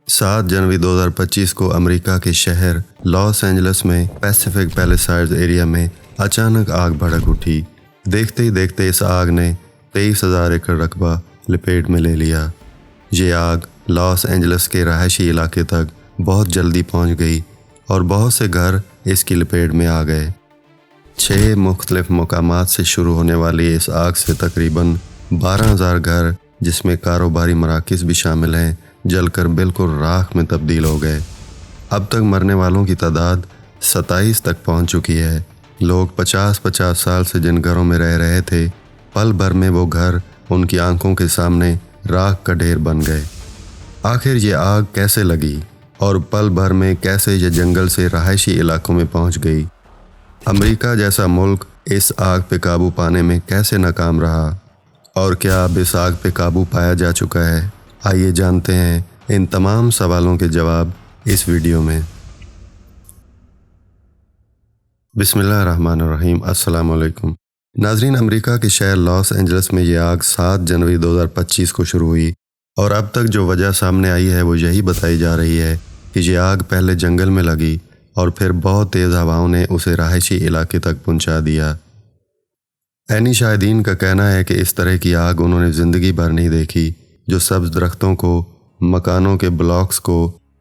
7 जनवरी 2025 को अमेरिका के शहर लॉस एंजल्स में पैसिफिक पैलिसाइड्स एरिया में अचानक आग भड़क उठी। देखते ही देखते इस आग ने 23,000 एकड़ रकबा लपेट में ले लिया। ये आग लॉस एंजल्स के रहायशी इलाके तक बहुत जल्दी पहुंच गई और बहुत से घर इसकी लपेट में आ गए। 6 मुख्तलिफ मकामात से शुरू होने वाली इस आग से तकरीबन 12,000 घर, जिसमें कारोबारी मराकज़ भी शामिल हैं, जलकर बिल्कुल राख में तब्दील हो गए। अब तक मरने वालों की तादाद 27 तक पहुंच चुकी है। लोग 50-50 साल से जिन घरों में रह रहे थे, पल भर में वो घर उनकी आंखों के सामने राख का ढेर बन गए। आखिर ये आग कैसे लगी और पल भर में कैसे ये जंगल से रहायशी इलाकों में पहुंच गई? अमेरिका जैसा मुल्क इस आग पे काबू पाने में कैसे नाकाम रहा, और क्या अब इस आग पे काबू पाया जा चुका है? आइए जानते हैं इन तमाम सवालों के जवाब इस वीडियो में। बिस्मिल्लाहिर्रहमानिर्रहीम। अस्सलाम वालेकुम नाज़रीन, अमेरिका के शहर लॉस एंजल्स में ये आग 7 जनवरी 2025 को शुरू हुई और अब तक जो वजह सामने आई है वो यही बताई जा रही है कि ये आग पहले जंगल में लगी और फिर बहुत तेज़ हवाओं ने उसे रहायशी इलाके तक पहुंचा दिया। ऐनी शाहिदीन का कहना है कि इस तरह की आग उन्होंने ज़िंदगी भर नहीं देखी, जो सब्ज़ दरख्तों को, मकानों के ब्लॉक्स को,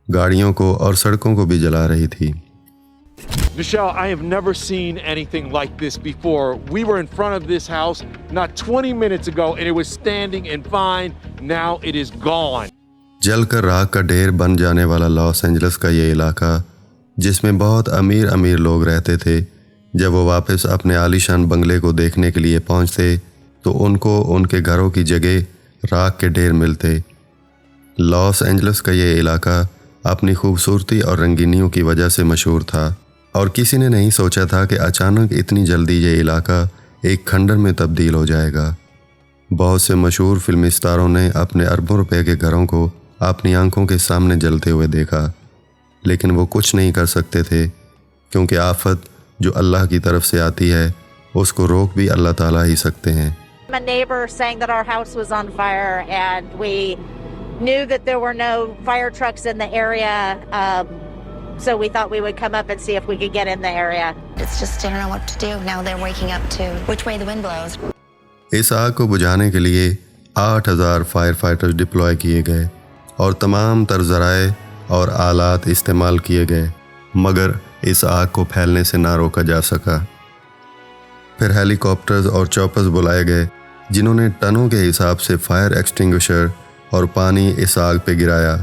गाड़ियों को और सड़कों को भी जला रही थी। Michelle, I have never seen anything like this before. We were in front of this house not 20 minutes ago and it was standing and fine. Now it is gone. जलकर राख का ढेर बन जाने वाला लॉस एंजल्स का ये इलाका, जिसमें बहुत अमीर लोग रहते थे, जब वो वापस अपने आलीशान बंगले को देखने के लिए पहुंचते तो उनको उनके घरों की जगह राख के ढेर मिलते। लॉस एंजल्स का ये इलाका अपनी खूबसूरती और रंगीनियों की वजह से मशहूर था और किसी ने नहीं सोचा था कि अचानक इतनी जल्दी ये इलाका एक खंडर में तब्दील हो जाएगा। बहुत से मशहूर फिल्मी स्टारों ने अपने अरबों रुपए के घरों को अपनी आंखों के सामने जलते हुए देखा, लेकिन वो कुछ नहीं कर सकते थे, क्योंकि आफत जो अल्लाह की तरफ से आती है उसको रोक भी अल्लाह ताला ही सकते हैं। My neighbor saying that our house was on fire and we knew that there were no fire trucks in the area, so we thought we would come up and see if we could get in the area. It's just they don't know what to do. Now they're waking up to which way the wind blows. इस आग को बुझाने के लिए 8,000 fire fighters deploy किए गए और तमाम तर ज़राए और आलात इस्तेमाल किए गए, मगर इस आग को फैलने से ना रोका जा सका। फिर हेलीकॉप्टर्स और चॉपर्स बुलाए गए, जिन्होंने टनों के हिसाब से फायर एक्सटिंग्विशर और पानी इस आग पे गिराया।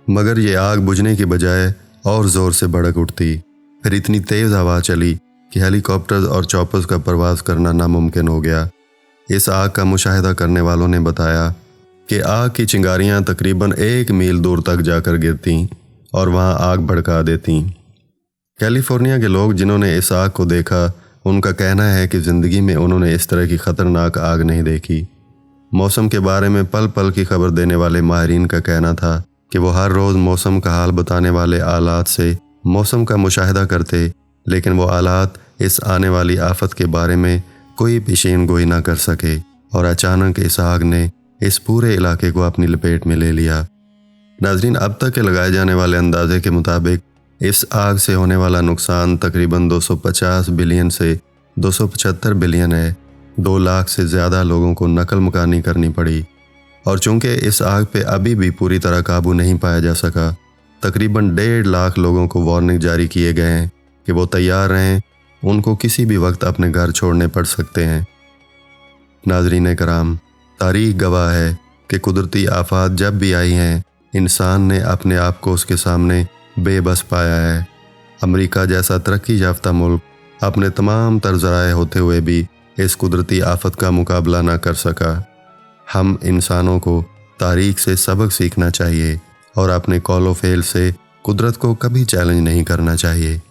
मगर ये आग बुझने की बजाय और ज़ोर से भड़क उठती। फिर इतनी तेज़ हवा चली कि हेलीकॉप्टर्स और चॉपर्स का परवाज़ करना नामुमकिन हो गया। इस आग का मुशाहिदा करने वालों ने बताया कि आग की चिंगारियां तकरीबन 1 मील दूर तक जाकर गिरती और वहां आग भड़का देती। कैलिफोर्निया के लोग जिन्होंने इस आग को देखा, उनका कहना है कि ज़िंदगी में उन्होंने इस तरह की ख़तरनाक आग नहीं देखी। मौसम के बारे में पल पल की खबर देने वाले माहिरीन का कहना था कि वो हर रोज़ मौसम का हाल बताने वाले आलात से मौसम का मुशाहिदा करते, लेकिन वो आलात इस आने वाली आफत के बारे में कोई पेशीन गोई ना कर सके और अचानक इस आग ने इस पूरे इलाके को अपनी लपेट में ले लिया। नाज़रीन, अब तक के लगाए जाने वाले अंदाजे के मुताबिक इस आग से होने वाला नुकसान तकरीबन 250 बिलियन से 275 बिलियन है। 2 लाख से ज़्यादा लोगों को नकल मकानी करनी पड़ी और चूँकि इस आग पे अभी भी पूरी तरह काबू नहीं पाया जा सका, तकरीबन 1.5 लाख लोगों को वार्निंग जारी किए गए हैं कि वो तैयार रहें, उनको किसी भी वक्त अपने घर छोड़ने पड़ सकते हैं। नाज़रीन कराम, तारीख़ गवाह है कि कुदरती आफात जब भी आई हैं, इंसान ने अपने आप को उसके सामने बेबस पाया है। अमेरिका जैसा तरक्की याफ्ता मुल्क अपने तमाम तर ज़राए होते हुए भी इस कुदरती आफत का मुकाबला ना कर सका। हम इंसानों को तारीख़ से सबक सीखना चाहिए और अपने कौलो फेल से कुदरत को कभी चैलेंज नहीं करना चाहिए।